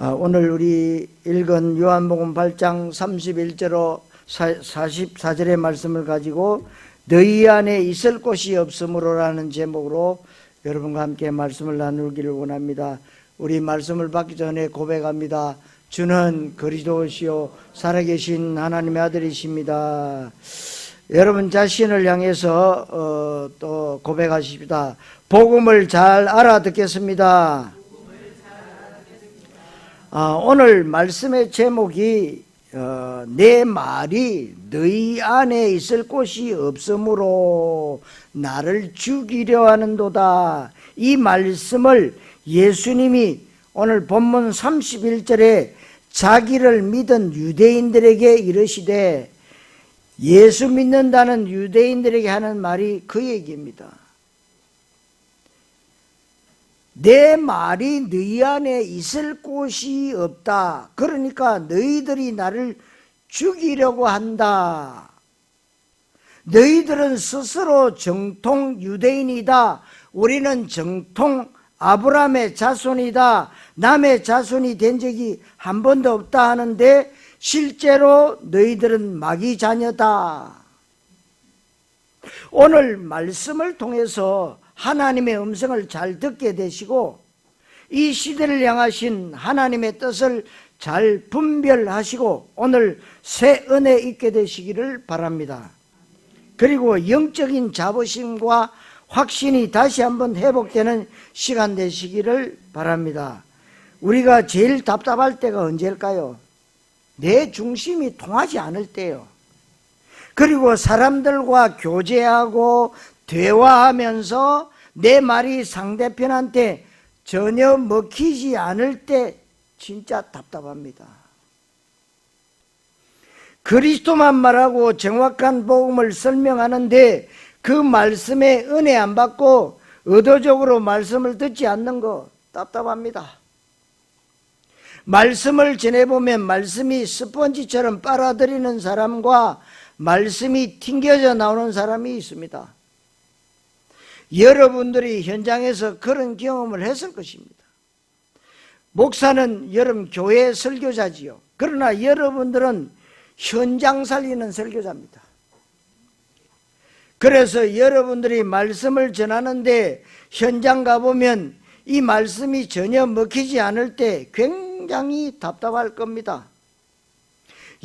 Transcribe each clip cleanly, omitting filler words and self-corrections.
오늘 우리 읽은 요한복음 8장 31절로 44절의 말씀을 가지고 너희 안에 있을 곳이 없으므로라는 제목으로 여러분과 함께 말씀을 나누기를 원합니다. 우리 말씀을 받기 전에 고백합니다. 주는 그리스도시요 살아계신 하나님의 아들이십니다. 여러분 자신을 향해서 또 고백하십니다. 복음을 잘 알아듣겠습니다. 오늘 말씀의 제목이 내 말이 너희 안에 있을 곳이 없으므로 나를 죽이려 하는도다. 이 말씀을 예수님이 오늘 본문 31절에 자기를 믿은 유대인들에게 이르시되, 예수 믿는다는 유대인들에게 하는 말이 그 얘기입니다. 내 말이 너희 안에 있을 곳이 없다. 그러니까 너희들이 나를 죽이려고 한다. 너희들은 스스로 정통 유대인이다. 우리는 정통 아브라함의 자손이다. 남의 자손이 된 적이 한 번도 없다 하는데 실제로 너희들은 마귀 자녀다. 오늘 말씀을 통해서 하나님의 음성을 잘 듣게 되시고 이 시대를 향하신 하나님의 뜻을 잘 분별하시고 오늘 새 은혜 있게 되시기를 바랍니다. 그리고 영적인 자부심과 확신이 다시 한번 회복되는 시간 되시기를 바랍니다. 우리가 제일 답답할 때가 언제일까요? 내 중심이 통하지 않을 때요. 그리고 사람들과 교제하고 대화하면서 내 말이 상대편한테 전혀 먹히지 않을 때 진짜 답답합니다. 그리스도만 말하고 정확한 복음을 설명하는데 그 말씀에 은혜 안 받고 의도적으로 말씀을 듣지 않는 거 답답합니다. 말씀을 전해보면 말씀이 스펀지처럼 빨아들이는 사람과 말씀이 튕겨져 나오는 사람이 있습니다. 여러분들이 현장에서 그런 경험을 했을 것입니다. 목사는 여러분 교회 설교자지요. 그러나 여러분들은 현장 살리는 설교자입니다. 그래서 여러분들이 말씀을 전하는데 현장 가보면 이 말씀이 전혀 먹히지 않을 때 굉장히 답답할 겁니다.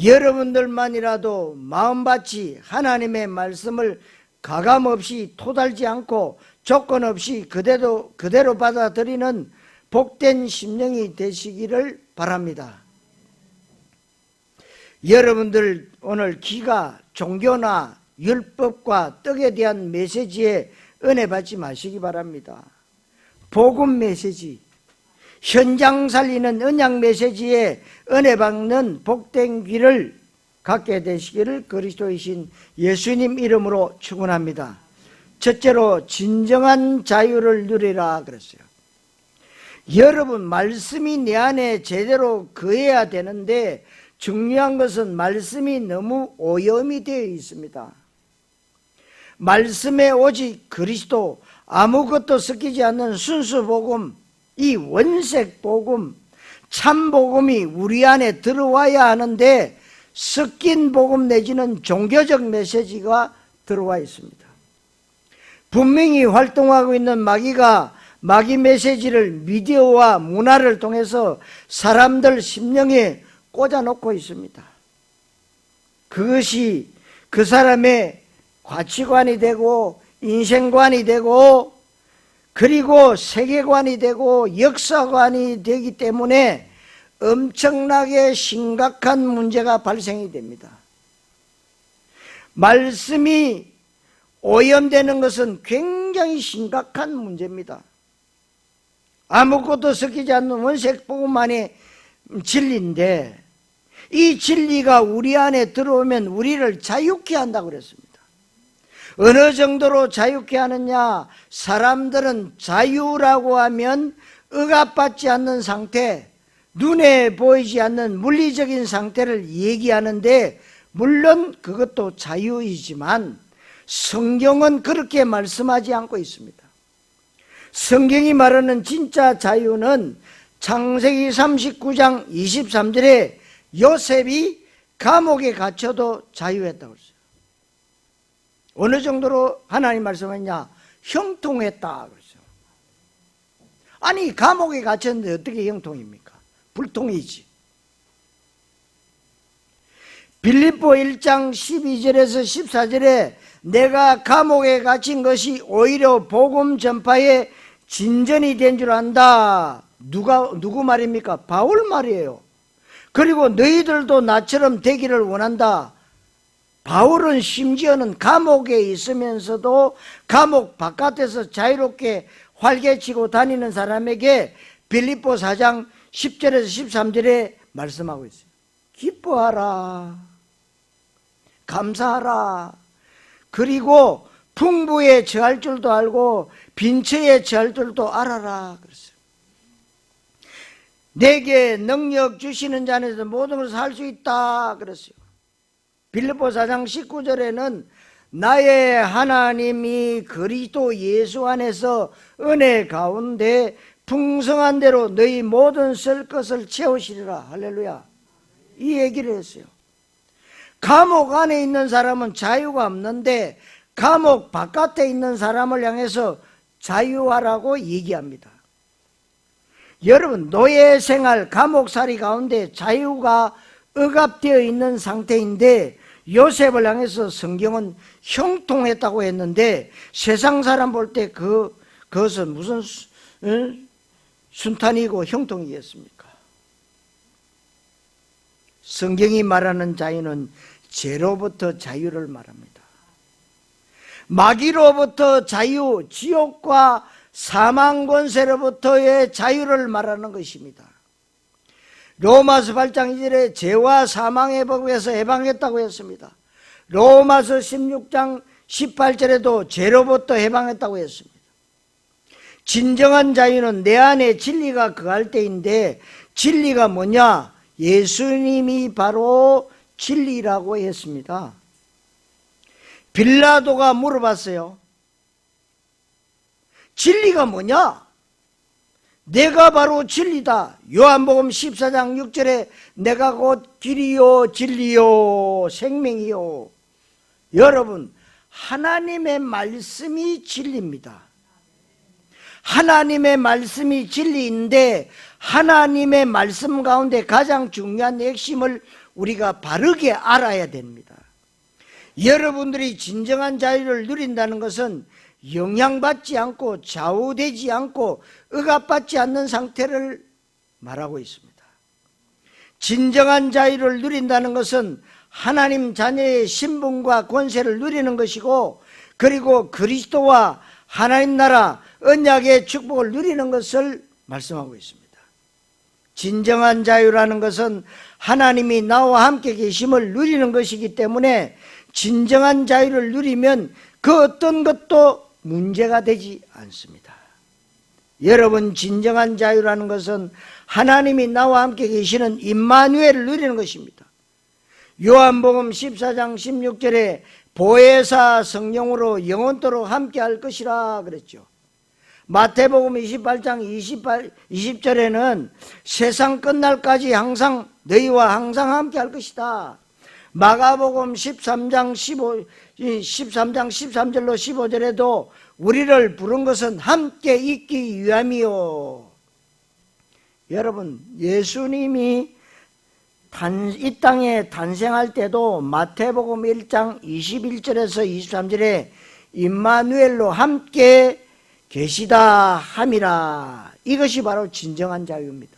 여러분들만이라도 마음밭이 하나님의 말씀을 가감없이 토달지 않고 조건 없이 그대로 받아들이는 복된 심령이 되시기를 바랍니다. 여러분들 오늘 기가 종교나 율법과 떡에 대한 메시지에 은혜 받지 마시기 바랍니다. 복음 메시지, 현장 살리는 언약 메시지에 은혜 받는 복된 길을 갖게 되시기를 그리스도이신 예수님 이름으로 축원합니다. 첫째로 진정한 자유를 누리라 그랬어요. 여러분 말씀이 내 안에 제대로 거해야 되는데 중요한 것은 말씀이 너무 오염이 되어 있습니다. 말씀에 오직 그리스도, 아무것도 섞이지 않는 순수 복음, 이 원색 복음, 참 복음이 우리 안에 들어와야 하는데 섞인 복음 내지는 종교적 메시지가 들어와 있습니다. 분명히 활동하고 있는 마귀가 마귀 메시지를 미디어와 문화를 통해서 사람들 심령에 꽂아놓고 있습니다. 그것이 그 사람의 가치관이 되고 인생관이 되고 그리고 세계관이 되고 역사관이 되기 때문에 엄청나게 심각한 문제가 발생이 됩니다. 말씀이 오염되는 것은 굉장히 심각한 문제입니다. 아무것도 섞이지 않는 원색 복음만이 진리인데 이 진리가 우리 안에 들어오면 우리를 자유케 한다고 그랬습니다. 어느 정도로 자유케 하느냐? 사람들은 자유라고 하면 억압받지 않는 상태, 눈에 보이지 않는 물리적인 상태를 얘기하는데 물론 그것도 자유이지만 성경은 그렇게 말씀하지 않고 있습니다. 성경이 말하는 진짜 자유는 창세기 39장 23절에 요셉이 감옥에 갇혀도 자유했다고 했어요. 어느 정도로 하나님 말씀했냐? 형통했다 그랬어요. 아니 감옥에 갇혔는데 어떻게 형통입니까? 불통이지. 빌립보 1장 12절에서 14절에 내가 감옥에 갇힌 것이 오히려 복음 전파의 진전이 된 줄 안다. 누구 말입니까? 바울 말이에요. 그리고 너희들도 나처럼 되기를 원한다. 바울은 심지어는 감옥에 있으면서도 감옥 바깥에서 자유롭게 활개치고 다니는 사람에게 빌립보 4장 10절에서 13절에 말씀하고 있어요. 기뻐하라, 감사하라, 그리고 풍부에 처할 줄도 알고 빈처에 처할 줄도 알아라 그랬어요. 내게 능력 주시는 자에서 모든 것을 할 수 있다 그랬어요. 빌립보 4장 19절에는 나의 하나님이 그리스도 예수 안에서 은혜 가운데 풍성한 대로 너희 모든 쓸 것을 채우시리라. 할렐루야. 이 얘기를 했어요. 감옥 안에 있는 사람은 자유가 없는데 감옥 바깥에 있는 사람을 향해서 자유하라고 얘기합니다. 여러분, 노예 생활, 감옥살이 가운데 자유가 억압되어 있는 상태인데 요셉을 향해서 성경은 형통했다고 했는데 세상 사람 볼 때 그것은 무슨 순탄이고 형통이겠습니까? 성경이 말하는 자유는 죄로부터 자유를 말합니다. 마귀로부터 자유, 지옥과 사망 권세로부터의 자유를 말하는 것입니다. 로마서 8장 2절에 죄와 사망의 법에서 해방했다고 했습니다. 로마서 16장 18절에도 죄로부터 해방했다고 했습니다. 진정한 자유는 내 안에 진리가 거할 때인데 진리가 뭐냐? 예수님이 바로 진리라고 했습니다. 빌라도가 물어봤어요. 진리가 뭐냐? 내가 바로 진리다. 요한복음 14장 6절에 내가 곧 길이요 진리요 생명이요. 여러분, 하나님의 말씀이 진리입니다. 하나님의 말씀이 진리인데 하나님의 말씀 가운데 가장 중요한 핵심을 우리가 바르게 알아야 됩니다. 여러분들이 진정한 자유를 누린다는 것은 영향받지 않고 좌우되지 않고 억압받지 않는 상태를 말하고 있습니다. 진정한 자유를 누린다는 것은 하나님 자녀의 신분과 권세를 누리는 것이고 그리고 그리스도와 하나님 나라 언약의 축복을 누리는 것을 말씀하고 있습니다. 진정한 자유라는 것은 하나님이 나와 함께 계심을 누리는 것이기 때문에 진정한 자유를 누리면 그 어떤 것도 문제가 되지 않습니다. 여러분, 진정한 자유라는 것은 하나님이 나와 함께 계시는 임마누엘을 누리는 것입니다. 요한복음 14장 16절에 보혜사 성령으로 영원토록 함께 할 것이라 그랬죠. 마태복음 28장 20절에는 세상 끝날까지 항상 너희와 항상 함께 할 것이다. 마가복음 13장 13절로 15절에도 우리를 부른 것은 함께 있기 위함이요. 여러분, 예수님이 이 땅에 탄생할 때도 마태복음 1장 21절에서 23절에 임마누엘로 함께 계시다 함이라. 이것이 바로 진정한 자유입니다.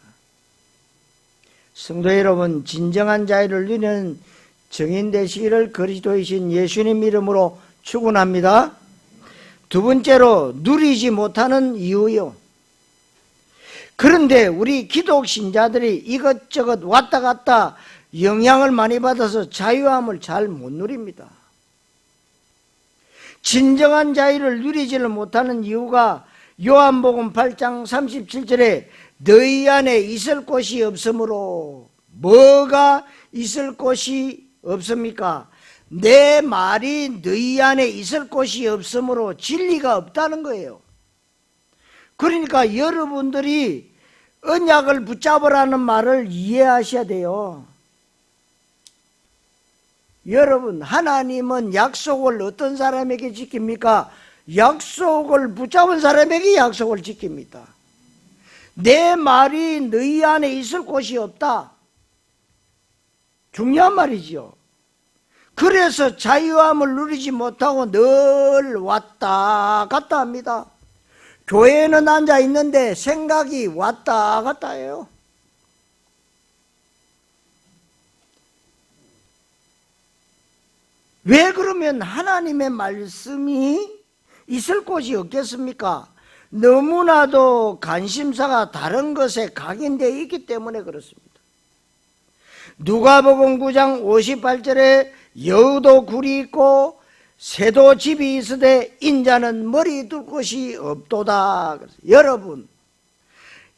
성도 여러분, 진정한 자유를 누리는 증인 되시기를 그리스도이신 예수님 이름으로 축원합니다. 두 번째로, 누리지 못하는 이유요. 그런데 우리 기독 신자들이 이것저것 왔다 갔다 영향을 많이 받아서 자유함을 잘 못 누립니다. 진정한 자유를 누리지를 못하는 이유가 요한복음 8장 37절에 너희 안에 있을 곳이 없으므로. 뭐가 있을 곳이 없습니까? 내 말이 너희 안에 있을 곳이 없으므로 진리가 없다는 거예요. 그러니까 여러분들이 언약을 붙잡으라는 말을 이해하셔야 돼요. 여러분, 하나님은 약속을 어떤 사람에게 지킵니까? 약속을 붙잡은 사람에게 약속을 지킵니다. 내 말이 너희 안에 있을 곳이 없다. 중요한 말이지요. 그래서 자유함을 누리지 못하고 늘 왔다 갔다 합니다. 교회에는 앉아 있는데 생각이 왔다 갔다 해요. 왜 그러면 하나님의 말씀이 있을 곳이 없겠습니까? 너무나도 관심사가 다른 것에 각인되어 있기 때문에 그렇습니다. 누가복음 9장 58절에 여우도 굴이 있고 새도 집이 있으되 인자는 머리 둘 곳이 없도다. 여러분,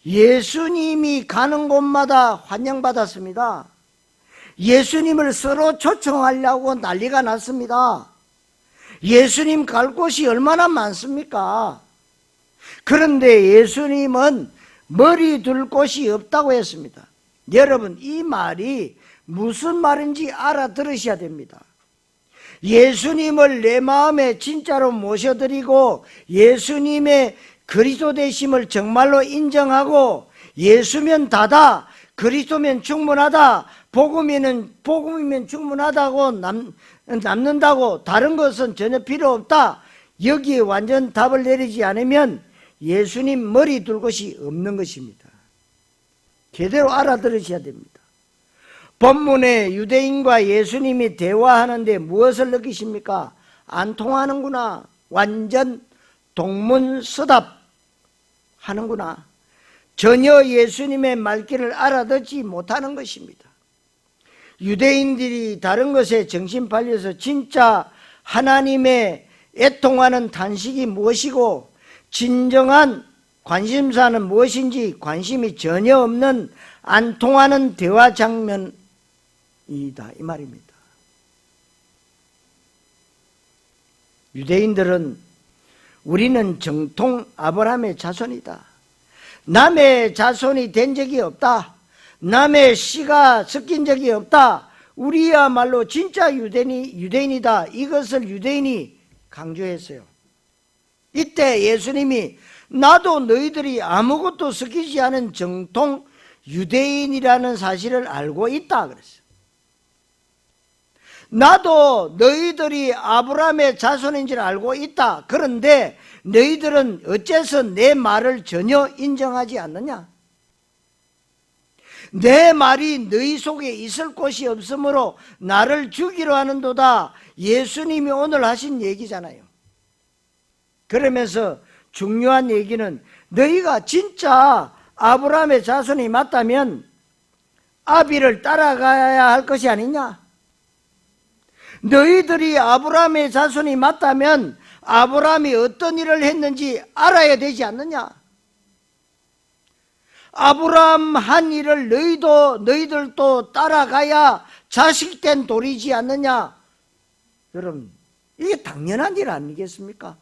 예수님이 가는 곳마다 환영받았습니다. 예수님을 서로 초청하려고 난리가 났습니다. 예수님 갈 곳이 얼마나 많습니까? 그런데 예수님은 머리 둘 곳이 없다고 했습니다. 여러분, 이 말이 무슨 말인지 알아들으셔야 됩니다. 예수님을 내 마음에 진짜로 모셔드리고 예수님의 그리스도 되심을 정말로 인정하고 예수면 다다, 그리스도면 충분하다, 복음이면 충분하다고 남는다고, 다른 것은 전혀 필요 없다, 여기에 완전 답을 내리지 않으면 예수님 머리 둘 곳이 없는 것입니다. 제대로 알아들으셔야 됩니다. 본문에 유대인과 예수님이 대화하는데 무엇을 느끼십니까? 안 통하는구나. 완전 동문서답 하는구나. 전혀 예수님의 말귀를 알아듣지 못하는 것입니다. 유대인들이 다른 것에 정신 팔려서 진짜 하나님의 애통하는 탄식이 무엇이고 진정한 관심사는 무엇인지 관심이 전혀 없는 안 통하는 대화 장면이다, 이 말입니다. 유대인들은 우리는 정통 아브라함의 자손이다, 남의 자손이 된 적이 없다, 남의 씨가 섞인 적이 없다, 우리야말로 진짜 유대인이다, 이것을 유대인이 강조했어요. 이때 예수님이 나도 너희들이 아무것도 섞이지 않은 정통 유대인이라는 사실을 알고 있다 그랬어요. 나도 너희들이 아브라함의 자손인 줄 알고 있다. 그런데 너희들은 어째서 내 말을 전혀 인정하지 않느냐? 내 말이 너희 속에 있을 곳이 없으므로 나를 죽이려 하는도다. 예수님이 오늘 하신 얘기잖아요. 그러면서 중요한 얘기는 너희가 진짜 아브라함의 자손이 맞다면 아비를 따라가야 할 것이 아니냐? 너희들이 아브라함의 자손이 맞다면 아브라함이 어떤 일을 했는지 알아야 되지 않느냐? 아브라함 한 일을 너희들도 따라가야 자식된 도리지 않느냐? 여러분, 이게 당연한 일 아니겠습니까?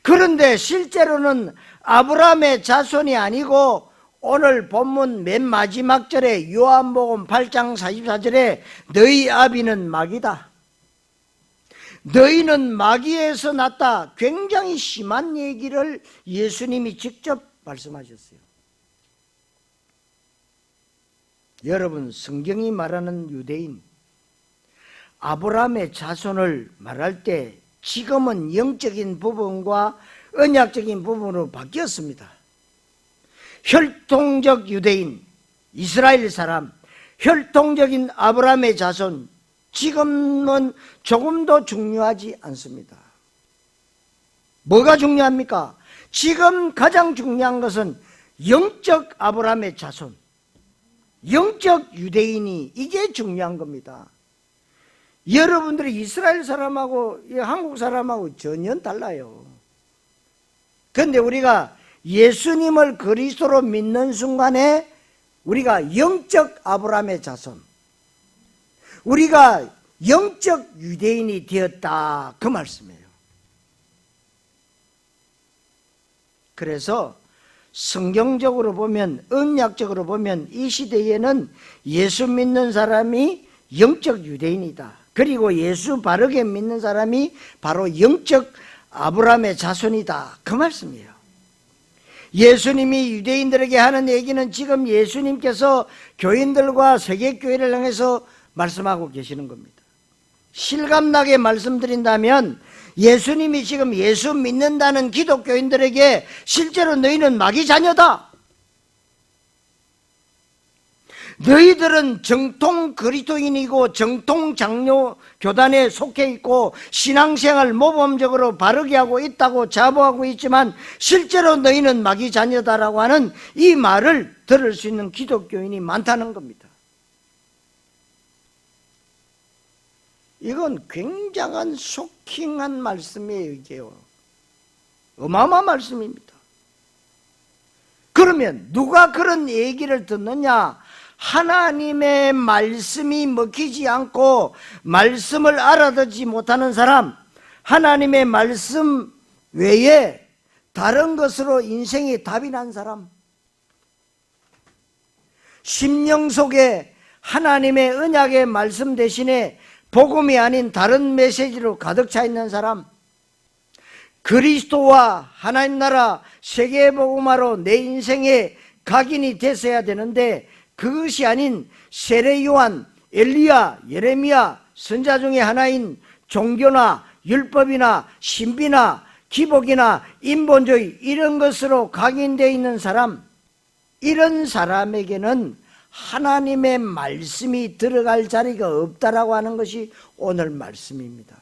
그런데 실제로는 아브라함의 자손이 아니고 오늘 본문 맨 마지막 절에 요한복음 8장 44절에 너희 아비는 마귀다, 너희는 마귀에서 났다, 굉장히 심한 얘기를 예수님이 직접 말씀하셨어요. 여러분, 성경이 말하는 유대인, 아브라함의 자손을 말할 때 지금은 영적인 부분과 언약적인 부분으로 바뀌었습니다. 혈통적 유대인, 이스라엘 사람, 혈통적인 아브라함의 자손, 지금은 조금도 중요하지 않습니다. 뭐가 중요합니까? 지금 가장 중요한 것은 영적 아브라함의 자손, 영적 유대인이, 이게 중요한 겁니다. 여러분들이 이스라엘 사람하고 한국 사람하고 전혀 달라요. 그런데 우리가 예수님을 그리스도로 믿는 순간에 우리가 영적 아브라함의 자손, 우리가 영적 유대인이 되었다, 그 말씀이에요. 그래서 성경적으로 보면, 언약적으로 보면 이 시대에는 예수 믿는 사람이 영적 유대인이다. 그리고 예수 바르게 믿는 사람이 바로 영적 아브라함의 자손이다. 그 말씀이에요. 예수님이 유대인들에게 하는 얘기는 지금 예수님께서 교인들과 세계교회를 향해서 말씀하고 계시는 겁니다. 실감나게 말씀드린다면 예수님이 지금 예수 믿는다는 기독교인들에게 실제로 너희는 마귀 자녀다. 너희들은 정통 그리스도인이고 정통 장로 교단에 속해 있고 신앙생활 모범적으로 바르게 하고 있다고 자부하고 있지만 실제로 너희는 마귀 자녀다라고 하는 이 말을 들을 수 있는 기독교인이 많다는 겁니다. 이건 굉장한 쇼킹한 말씀이에요. 이게요. 어마어마한 말씀입니다. 그러면 누가 그런 얘기를 듣느냐? 하나님의 말씀이 먹히지 않고 말씀을 알아듣지 못하는 사람, 하나님의 말씀 외에 다른 것으로 인생이 답이 난 사람, 심령 속에 하나님의 언약의 말씀 대신에 복음이 아닌 다른 메시지로 가득 차 있는 사람, 그리스도와 하나님 나라 세계복음화로 내 인생의 각인이 됐어야 되는데 그것이 아닌 세례 요한, 엘리야, 예레미야 선자 중에 하나인 종교나 율법이나 신비나 기복이나 인본주의 이런 것으로 각인되어 있는 사람, 이런 사람에게는 하나님의 말씀이 들어갈 자리가 없다라고 하는 것이 오늘 말씀입니다.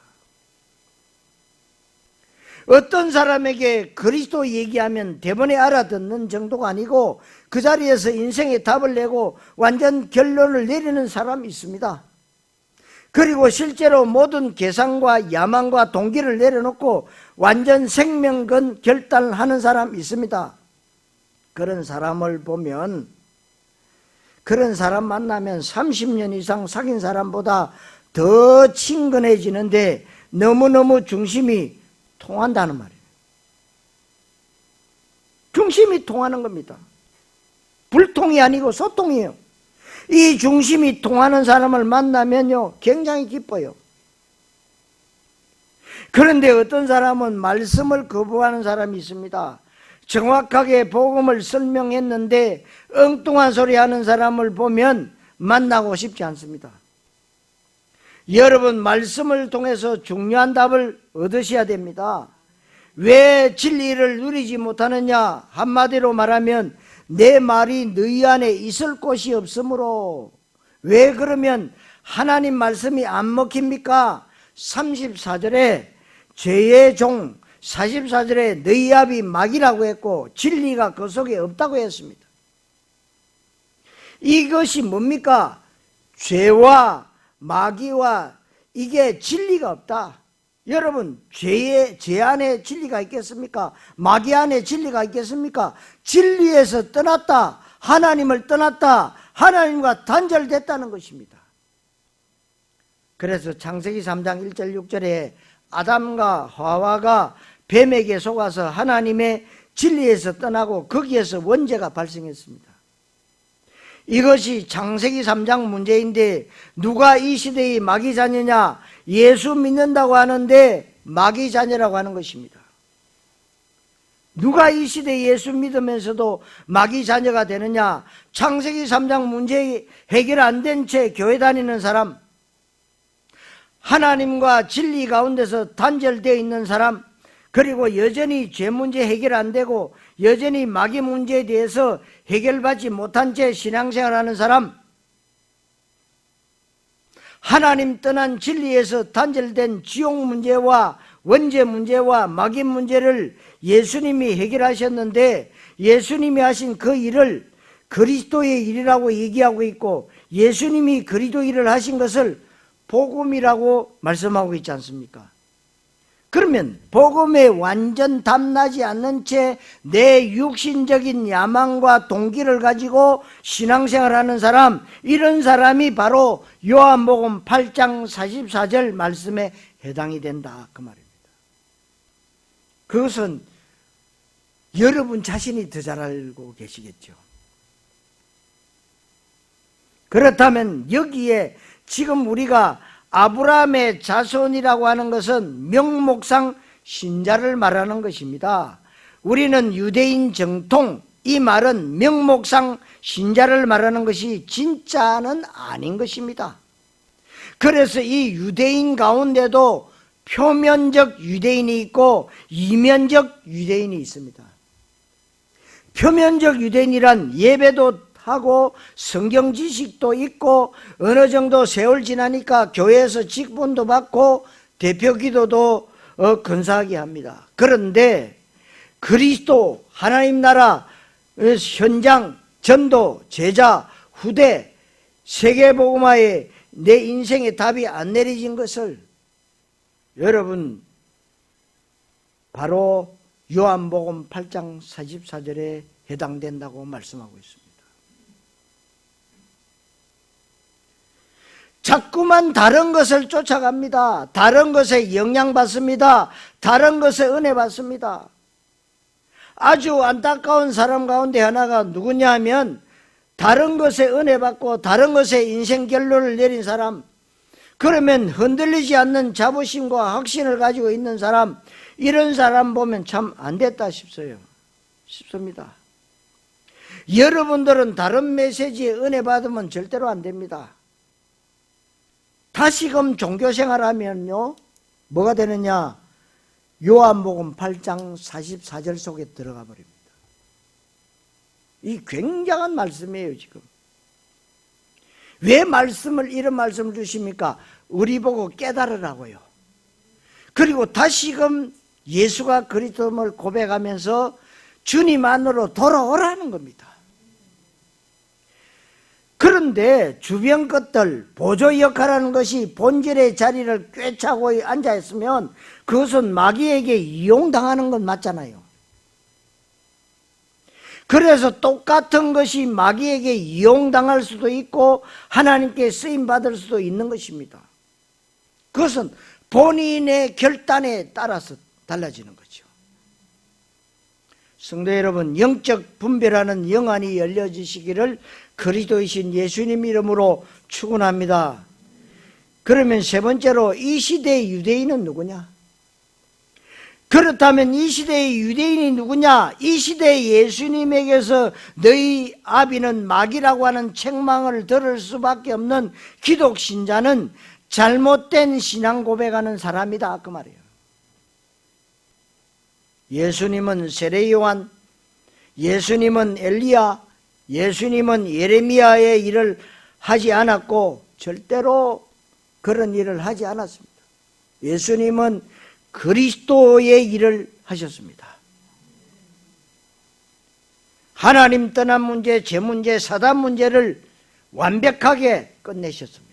어떤 사람에게 그리스도 얘기하면 대번에 알아듣는 정도가 아니고 그 자리에서 인생의 답을 내고 완전 결론을 내리는 사람이 있습니다. 그리고 실제로 모든 계산과 야망과 동기를 내려놓고 완전 생명건 결단하는 사람이 있습니다. 그런 사람을 보면, 그런 사람 만나면 30년 이상 사귄 사람보다 더 친근해지는데 너무너무 중심이 통한다는 말이에요. 중심이 통하는 겁니다. 불통이 아니고 소통이에요. 이 중심이 통하는 사람을 만나면요 굉장히 기뻐요. 그런데 어떤 사람은 말씀을 거부하는 사람이 있습니다. 정확하게 복음을 설명했는데 엉뚱한 소리 하는 사람을 보면 만나고 싶지 않습니다. 여러분, 말씀을 통해서 중요한 답을 얻으셔야 됩니다. 왜 진리를 누리지 못하느냐? 한마디로 말하면 내 말이 너희 안에 있을 곳이 없으므로. 왜 그러면 하나님 말씀이 안 먹힙니까? 34절에 죄의 종, 44절에 너희 압이 마귀라고 했고 진리가 그 속에 없다고 했습니다. 이것이 뭡니까? 죄와 마귀와 이게 진리가 없다. 여러분, 죄 안에 진리가 있겠습니까? 마귀 안에 진리가 있겠습니까? 진리에서 떠났다, 하나님을 떠났다, 하나님과 단절됐다는 것입니다. 그래서 창세기 3장 1절 6절에 아담과 하와가 뱀에게 속아서 하나님의 진리에서 떠나고 거기에서 원죄가 발생했습니다. 이것이 창세기 3장 문제인데 누가 이 시대의 마귀 자녀냐? 예수 믿는다고 하는데 마귀 자녀라고 하는 것입니다. 누가 이 시대에 예수 믿으면서도 마귀 자녀가 되느냐? 창세기 3장 문제 해결 안 된 채 교회 다니는 사람, 하나님과 진리 가운데서 단절되어 있는 사람, 그리고 여전히 죄 문제 해결 안 되고 여전히 마귀 문제에 대해서 해결받지 못한 채 신앙생활하는 사람, 하나님 떠난 진리에서 단절된 지옥 문제와 원죄 문제와 마귀 문제를 예수님이 해결하셨는데 예수님이 하신 그 일을 그리스도의 일이라고 얘기하고 있고 예수님이 그리스도 일을 하신 것을 복음이라고 말씀하고 있지 않습니까? 그러면 복음에 완전 담나지 않는 채 내 육신적인 야망과 동기를 가지고 신앙생활하는 사람, 이런 사람이 바로 요한복음 8장 44절 말씀에 해당이 된다 그 말입니다. 그것은 여러분 자신이 더 잘 알고 계시겠죠. 그렇다면 여기에 지금 우리가 아브라함의 자손이라고 하는 것은 명목상 신자를 말하는 것입니다. 우리는 유대인 정통, 이 말은 명목상 신자를 말하는 것이 진짜는 아닌 것입니다. 그래서 이 유대인 가운데도 표면적 유대인이 있고 이면적 유대인이 있습니다. 표면적 유대인이란 예배도 하고 성경 지식도 있고 어느 정도 세월 지나니까 교회에서 직분도 받고 대표 기도도 근사하게 합니다. 그런데 그리스도 하나님 나라 현장 전도 제자 후대 세계복음화에 내 인생의 답이 안 내려진 것을 여러분 바로 요한복음 8장 44절에 해당된다고 말씀하고 있습니다. 자꾸만 다른 것을 쫓아갑니다. 다른 것에 영향받습니다. 다른 것에 은혜 받습니다. 아주 안타까운 사람 가운데 하나가 누구냐 하면 다른 것에 은혜 받고 다른 것에 인생 결론을 내린 사람, 그러면 흔들리지 않는 자부심과 확신을 가지고 있는 사람, 이런 사람 보면 참 안 됐다 싶습니다. 여러분들은 다른 메시지에 은혜 받으면 절대로 안 됩니다. 다시금 종교생활하면요 뭐가 되느냐, 요한복음 8장 44절 속에 들어가 버립니다. 이 굉장한 말씀이에요. 지금 왜 이런 말씀을 주십니까? 우리 보고 깨달으라고요. 그리고 다시금 예수가 그리스도임을 고백하면서 주님 안으로 돌아오라는 겁니다. 그런데 주변 것들, 보조 역할하는 것이 본질의 자리를 꿰차고 앉아있으면 그것은 마귀에게 이용당하는 건 맞잖아요. 그래서 똑같은 것이 마귀에게 이용당할 수도 있고 하나님께 쓰임받을 수도 있는 것입니다. 그것은 본인의 결단에 따라서 달라지는 거죠. 성도 여러분, 영적 분별하는 영안이 열려지시기를 그리스도이신 예수님 이름으로 축원합니다. 그러면 세 번째로, 이 시대의 유대인은 누구냐? 그렇다면 이 시대의 유대인이 누구냐? 이 시대의 예수님에게서 너희 아비는 마귀라고 하는 책망을 들을 수밖에 없는 기독신자는 잘못된 신앙 고백하는 사람이다, 그 말이에요. 예수님은 세례 요한, 예수님은 엘리야, 예수님은 예레미야의 일을 하지 않았고 절대로 그런 일을 하지 않았습니다. 예수님은 그리스도의 일을 하셨습니다. 하나님 떠난 문제, 제 문제, 사단 문제를 완벽하게 끝내셨습니다.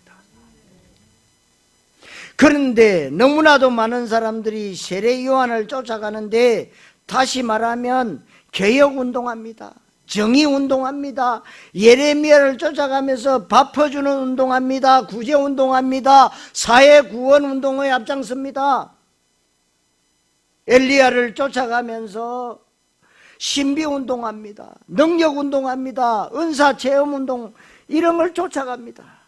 그런데 너무나도 많은 사람들이 세례 요한을 쫓아가는데, 다시 말하면 개혁운동합니다. 정의운동합니다. 예레미야를 쫓아가면서 밥 퍼주는 운동합니다. 구제운동합니다. 사회구원운동에 앞장섭니다. 엘리야를 쫓아가면서 신비운동합니다. 능력운동합니다. 은사체험운동, 이런 걸 쫓아갑니다.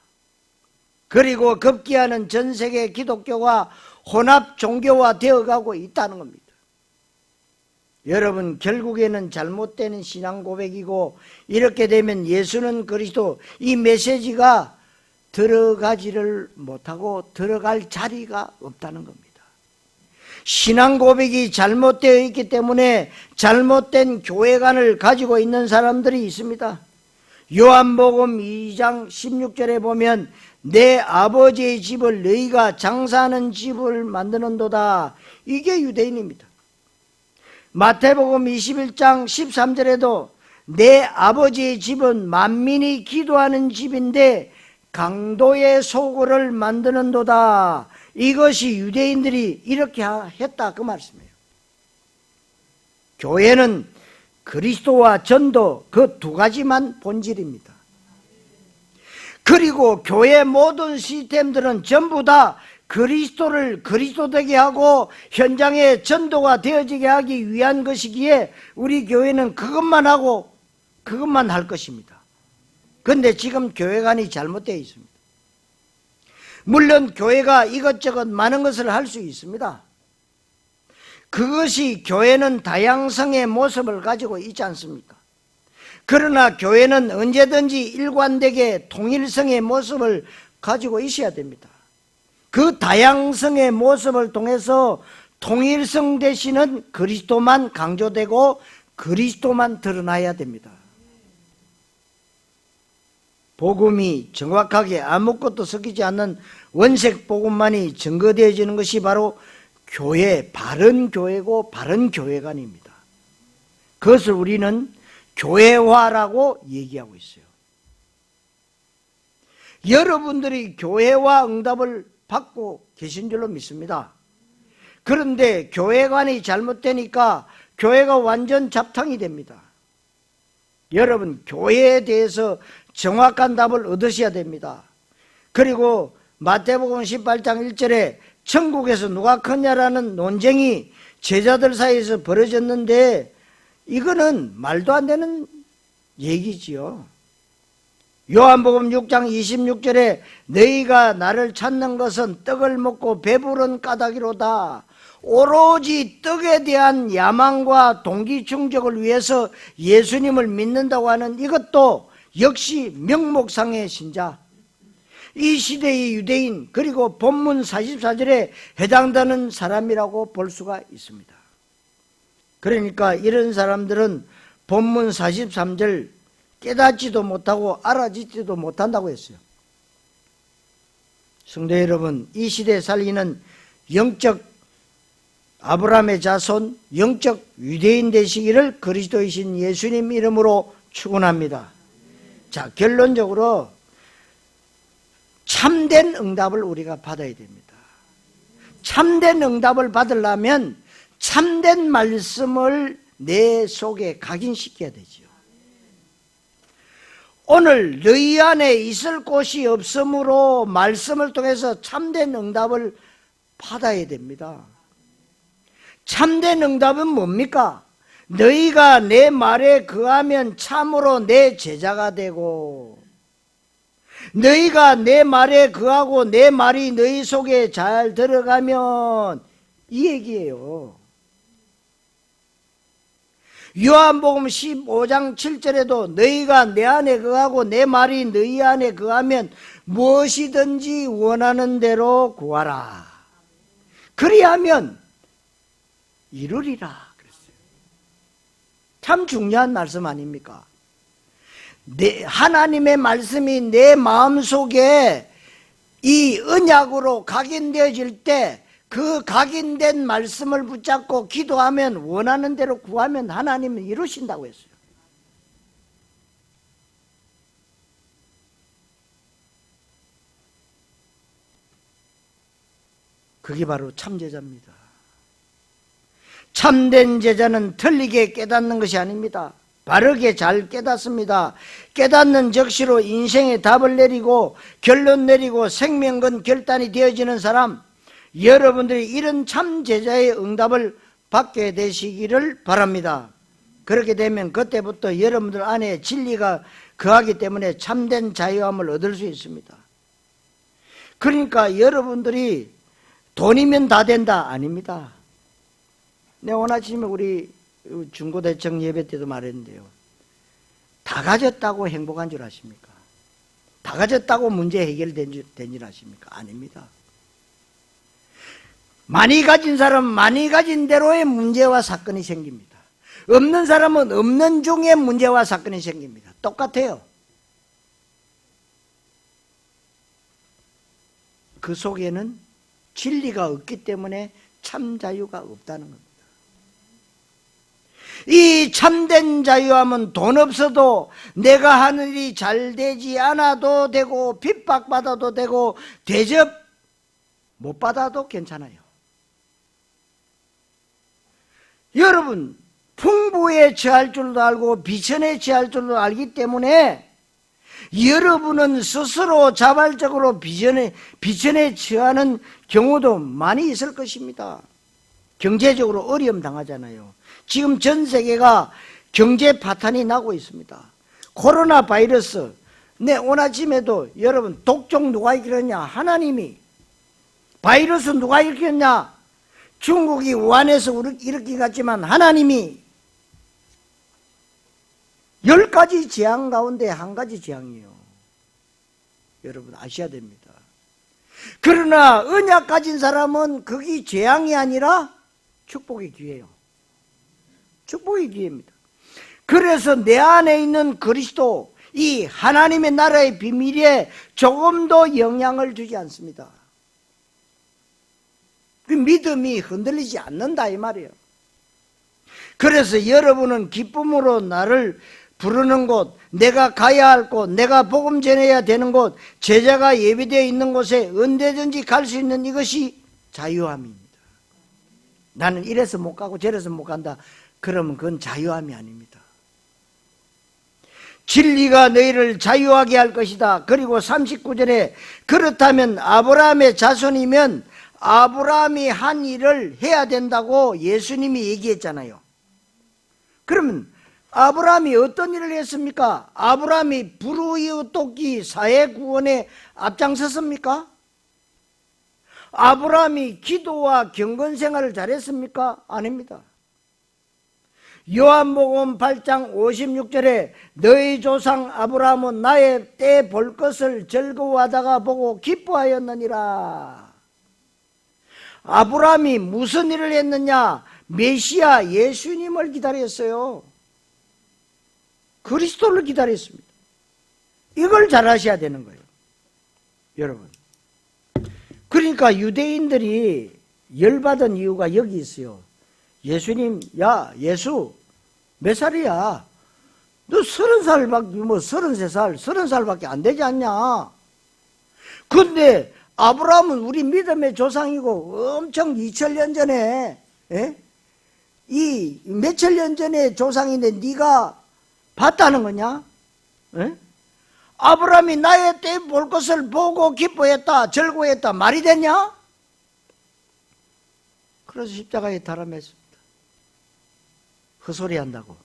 그리고 급기야는 전 세계 기독교가 혼합 종교화 되어가고 있다는 겁니다. 여러분, 결국에는 잘못된 신앙 고백이고, 이렇게 되면 예수는 그리스도, 이 메시지가 들어가지를 못하고 들어갈 자리가 없다는 겁니다. 신앙 고백이 잘못되어 있기 때문에 잘못된 교회관을 가지고 있는 사람들이 있습니다. 요한복음 2장 16절에 보면 내 아버지의 집을 너희가 장사하는 집을 만드는도다. 이게 유대인입니다. 마태복음 21장 13절에도 내 아버지의 집은 만민이 기도하는 집인데 강도의 소굴을 만드는도다. 이것이 유대인들이 이렇게 했다, 그 말씀이에요. 교회는 그리스도와 전도, 그 두 가지만 본질입니다. 그리고 교회 모든 시스템들은 전부 다 그리스도를 그리스도 되게 하고 현장에 전도가 되어지게 하기 위한 것이기에 우리 교회는 그것만 하고 그것만 할 것입니다. 그런데 지금 교회관이 잘못되어 있습니다. 물론 교회가 이것저것 많은 것을 할 수 있습니다. 그것이 교회는 다양성의 모습을 가지고 있지 않습니까? 그러나 교회는 언제든지 일관되게 통일성의 모습을 가지고 있어야 됩니다. 그 다양성의 모습을 통해서 통일성 되시는 그리스도만 강조되고 그리스도만 드러나야 됩니다. 복음이 정확하게 아무것도 섞이지 않는 원색 복음만이 증거되어지는 것이 바로 교회, 바른 교회고 바른 교회관입니다. 그것을 우리는 교회화라고 얘기하고 있어요. 여러분들이 교회화 응답을 받고 계신 줄로 믿습니다. 그런데 교회관이 잘못되니까 교회가 완전 잡탕이 됩니다. 여러분, 교회에 대해서 정확한 답을 얻으셔야 됩니다. 그리고 마태복음 18장 1절에 천국에서 누가 크냐라는 논쟁이 제자들 사이에서 벌어졌는데 이거는 말도 안 되는 얘기지요. 요한복음 6장 26절에 너희가 나를 찾는 것은 떡을 먹고 배부른 까닭이로다. 오로지 떡에 대한 야망과 동기 충족을 위해서 예수님을 믿는다고 하는 이것도 역시 명목상의 신자, 이 시대의 유대인, 그리고 본문 44절에 해당되는 사람이라고 볼 수가 있습니다. 그러니까 이런 사람들은 본문 43절 깨닫지도 못하고 알아듣지도 못한다고 했어요. 성도 여러분, 이 시대에 살리는 영적 아브라함의 자손, 영적 유대인 되시기를 그리스도이신 예수님 이름으로 축원합니다. 자, 결론적으로 참된 응답을 우리가 받아야 됩니다. 참된 응답을 받으려면 참된 말씀을 내 속에 각인시켜야 되죠. 오늘 너희 안에 있을 곳이 없으므로 말씀을 통해서 참된 응답을 받아야 됩니다. 참된 응답은 뭡니까? 너희가 내 말에 거하면 참으로 내 제자가 되고, 너희가 내 말에 거하고 내 말이 너희 속에 잘 들어가면, 이 얘기예요. 요한복음 15장 7절에도 너희가 내 안에 거하고 내 말이 너희 안에 거하면 무엇이든지 원하는 대로 구하라. 그리하면 이루리라 그랬어요. 참 중요한 말씀 아닙니까? 하나님의 말씀이 내 마음속에 이 언약으로 각인되어질 때 그 각인된 말씀을 붙잡고 기도하면 원하는 대로 구하면 하나님은 이루신다고 했어요. 그게 바로 참제자입니다. 참된 제자는 틀리게 깨닫는 것이 아닙니다. 바르게 잘 깨닫습니다. 깨닫는 적시로 인생의 답을 내리고 결론 내리고 생명건 결단이 되어지는 사람, 여러분들이 이런 참제자의 응답을 받게 되시기를 바랍니다. 그렇게 되면 그때부터 여러분들 안에 진리가 거하기 때문에 참된 자유함을 얻을 수 있습니다. 그러니까 여러분들이 돈이면 다 된다, 아닙니다. 내가 오늘 아침에 우리 중고대청 예배 때도 말했는데요, 다 가졌다고 행복한 줄 아십니까? 다 가졌다고 문제 해결된 줄 아십니까? 아닙니다. 많이 가진 사람은 많이 가진 대로의 문제와 사건이 생깁니다. 없는 사람은 없는 중에 문제와 사건이 생깁니다. 똑같아요. 그 속에는 진리가 없기 때문에 참 자유가 없다는 겁니다. 이 참된 자유함은 돈 없어도 내가 하는 일이 잘 되지 않아도 되고 핍박받아도 되고 대접 못 받아도 괜찮아요. 여러분, 풍부에 처할 줄도 알고 비천에 처할 줄도 알기 때문에 여러분은 스스로 자발적으로 비전에 처하는 경우도 많이 있을 것입니다. 경제적으로 어려움 당하잖아요. 지금 전 세계가 경제 파탄이 나고 있습니다. 코로나 바이러스, 오늘 아침에도 여러분 독종 누가 일으켰냐? 하나님이. 바이러스 누가 일으켰냐? 중국이 우한에서 일으킨 것 같지만 하나님이. 10가지 재앙 가운데 한 가지 재앙이에요. 여러분 아셔야 됩니다. 그러나 언약 가진 사람은 그게 재앙이 아니라 축복의 기회예요. 축복의 기회입니다. 그래서 내 안에 있는 그리스도, 이 하나님의 나라의 비밀에 조금도 영향을 주지 않습니다. 그 믿음이 흔들리지 않는다 이 말이에요. 그래서 여러분은 기쁨으로 나를 부르는 곳, 내가 가야 할 곳, 내가 복음 전해야 되는 곳, 제자가 예비되어 있는 곳에 언제든지 갈 수 있는 이것이 자유함입니다. 나는 이래서 못 가고 저래서 못 간다. 그러면 그건 자유함이 아닙니다. 진리가 너희를 자유하게 할 것이다. 그리고 39절에 그렇다면 아브라함의 자손이면 아브라함이 한 일을 해야 된다고 예수님이 얘기했잖아요. 그러면 아브라함이 어떤 일을 했습니까? 아브라함이 불우이웃 돕기 사회 구원에 앞장섰습니까? 아브라함이 기도와 경건 생활을 잘했습니까? 아닙니다. 요한복음 8장 56절에 너희 조상 아브라함은 나의 때 볼 것을 즐거워하다가 보고 기뻐하였느니라. 아브라함이 무슨 일을 했느냐? 메시아 예수님을 기다렸어요. 그리스도를 기다렸습니다. 이걸 잘 아셔야 되는 거예요, 여러분. 그러니까 유대인들이 열받은 이유가 여기 있어요. 예수님, 야 예수 몇 살이야? 너 30살밖에, 33살, 30살밖에 안 되지 않냐? 근데 아브라함은 우리 믿음의 조상이고 엄청 2000년 전에, 이 몇천 년 전에 조상인데 네가 봤다는 거냐? 아브라함이 나의 때 볼 것을 보고 기뻐했다, 즐거워했다, 말이 되냐? 그래서 십자가에 달아맸습니다. 헛소리 한다고,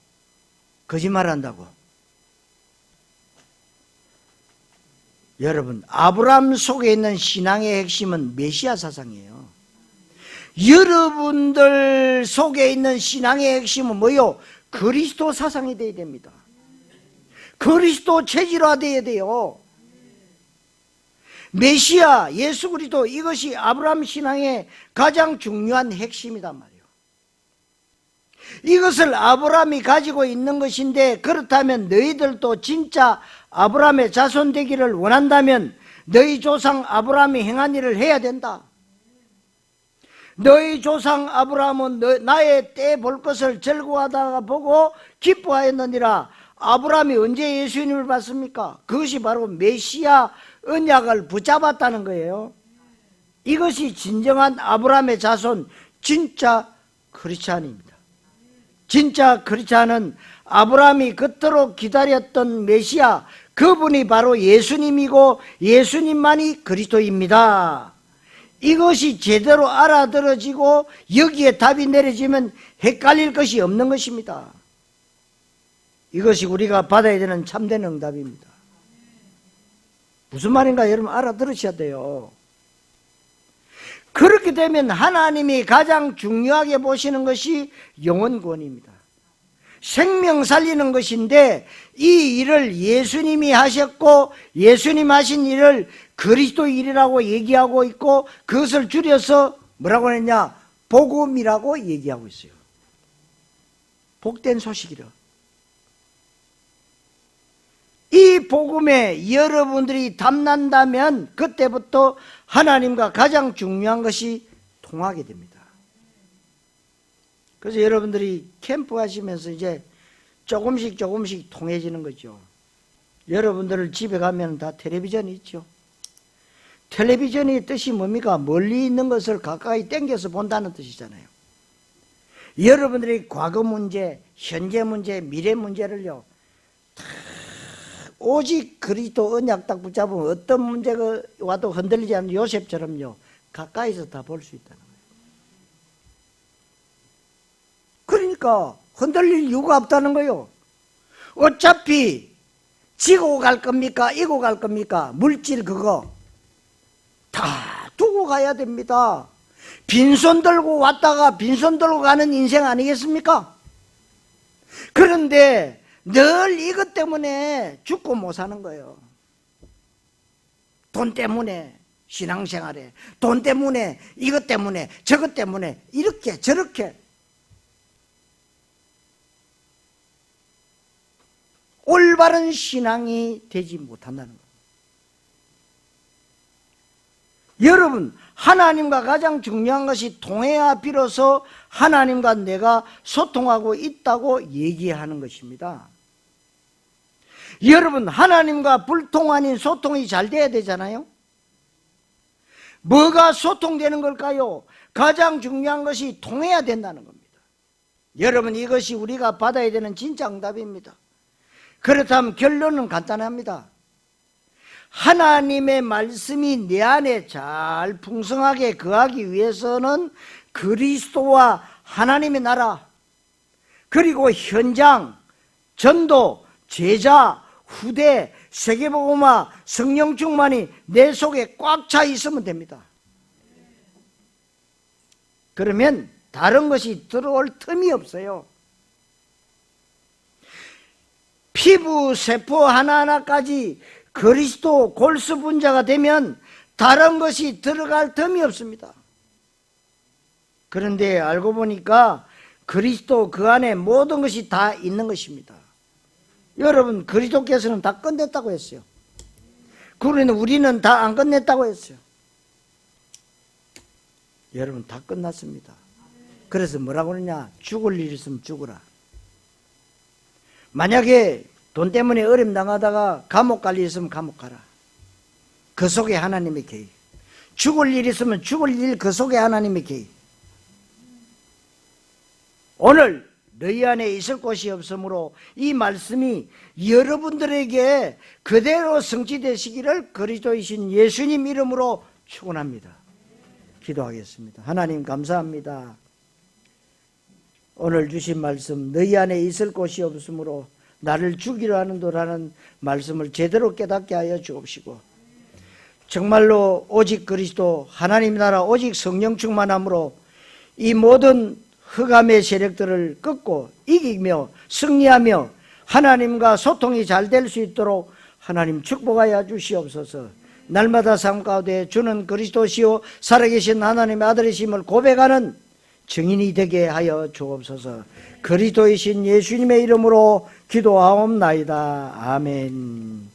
거짓말 한다고. 여러분, 아브라함 속에 있는 신앙의 핵심은 메시아 사상이에요. 여러분들 속에 있는 신앙의 핵심은 뭐요? 그리스도 사상이 되어야 됩니다. 그리스도 체질화되어야 돼요. 메시아 예수 그리스도, 이것이 아브라함 신앙의 가장 중요한 핵심이단 말이에요. 이것을 아브라함이 가지고 있는 것인데, 그렇다면 너희들도 진짜 아브라함의 자손 되기를 원한다면 너희 조상 아브라함이 행한 일을 해야 된다. 너희 조상 아브라함은 나의 때 볼 것을 즐거워하다가 보고 기뻐하였느니라. 아브라함이 언제 예수님을 봤습니까? 그것이 바로 메시아 언약을 붙잡았다는 거예요. 이것이 진정한 아브라함의 자손, 진짜 크리스찬입니다. 진짜 크리스찬은 아브라함이 그토록 기다렸던 메시아, 그분이 바로 예수님이고 예수님만이 그리스도입니다. 이것이 제대로 알아들어지고 여기에 답이 내려지면 헷갈릴 것이 없는 것입니다. 이것이 우리가 받아야 되는 참된 응답입니다. 무슨 말인가 여러분 알아들으셔야 돼요. 그렇게 되면 하나님이 가장 중요하게 보시는 것이 영혼 구원입니다. 생명 살리는 것인데, 이 일을 예수님이 하셨고 예수님 하신 일을 그리스도 일이라고 얘기하고 있고, 그것을 줄여서 뭐라고 했냐? 복음이라고 얘기하고 있어요. 복된 소식이라. 이 복음에 여러분들이 담난다면 그때부터 하나님과 가장 중요한 것이 통하게 됩니다. 그래서 여러분들이 캠프 하시면서 이제 조금씩 통해지는 거죠. 여러분들 집에 가면 다 텔레비전이 있죠. 텔레비전의 뜻이 뭡니까? 멀리 있는 것을 가까이 당겨서 본다는 뜻이잖아요. 여러분들이 과거 문제, 현재 문제, 미래 문제를요 다 오직 그리스도 언약 딱 붙잡으면 어떤 문제가 와도 흔들리지 않는 요셉처럼요, 가까이서 다 볼 수 있다는 거예요. 그러니까 흔들릴 이유가 없다는 거예요. 어차피 지고 갈 겁니까? 이고 갈 겁니까? 물질 그거 다 두고 가야 됩니다. 빈손 들고 왔다가 빈손 들고 가는 인생 아니겠습니까? 그런데 늘 이것 때문에 죽고 못 사는 거예요. 돈 때문에 신앙생활에, 돈 때문에, 이것 때문에, 저것 때문에, 이렇게 저렇게 올바른 신앙이 되지 못한다는 거예요. 여러분, 하나님과 가장 중요한 것이 통해야 비로소 하나님과 내가 소통하고 있다고 얘기하는 것입니다. 여러분, 하나님과 불통 아닌 소통이 잘 돼야 되잖아요. 뭐가 소통되는 걸까요? 가장 중요한 것이 통해야 된다는 겁니다. 여러분, 이것이 우리가 받아야 되는 진짜 응답입니다. 그렇다면 결론은 간단합니다. 하나님의 말씀이 내 안에 잘 풍성하게 거하기 위해서는 그리스도와 하나님의 나라, 그리고 현장, 전도, 제자, 후대, 세계복음화, 성령 충만이 내 속에 꽉 차 있으면 됩니다. 그러면 다른 것이 들어올 틈이 없어요. 피부 세포 하나하나까지 그리스도 골수 분자가 되면 다른 것이 들어갈 틈이 없습니다. 그런데 알고 보니까 그리스도 그 안에 모든 것이 다 있는 것입니다. 여러분, 그리스도께서는 다 끝냈다고 했어요. 그러니 우리는 다 안 끝냈다고 했어요. 여러분, 다 끝났습니다. 그래서 뭐라고 그러냐? 죽을 일 있으면 죽으라. 만약에 돈 때문에 어려움 당하다가 감옥 갈 일 있으면 감옥 가라. 그 속에 하나님의 계획. 죽을 일 있으면 죽을 일, 그 속에 하나님의 계획. 오늘 너희 안에 있을 곳이 없으므로 이 말씀이 여러분들에게 그대로 성취되시기를 그리스도이신 예수님 이름으로 축원합니다. 기도하겠습니다. 하나님 감사합니다. 오늘 주신 말씀, 너희 안에 있을 곳이 없으므로 나를 죽이려 하는도라는 말씀을 제대로 깨닫게 하여 주옵시고, 정말로 오직 그리스도 하나님 나라 오직 성령 충만함으로 이 모든 흑암의 세력들을 끊고 이기며 승리하며 하나님과 소통이 잘 될 수 있도록 하나님 축복하여 주시옵소서. 날마다 삶 가운데 주는 그리스도시요 살아계신 하나님의 아들이심을 고백하는 증인이 되게 하여 주옵소서. 그리스도이신 예수님의 이름으로 기도하옵나이다. 아멘.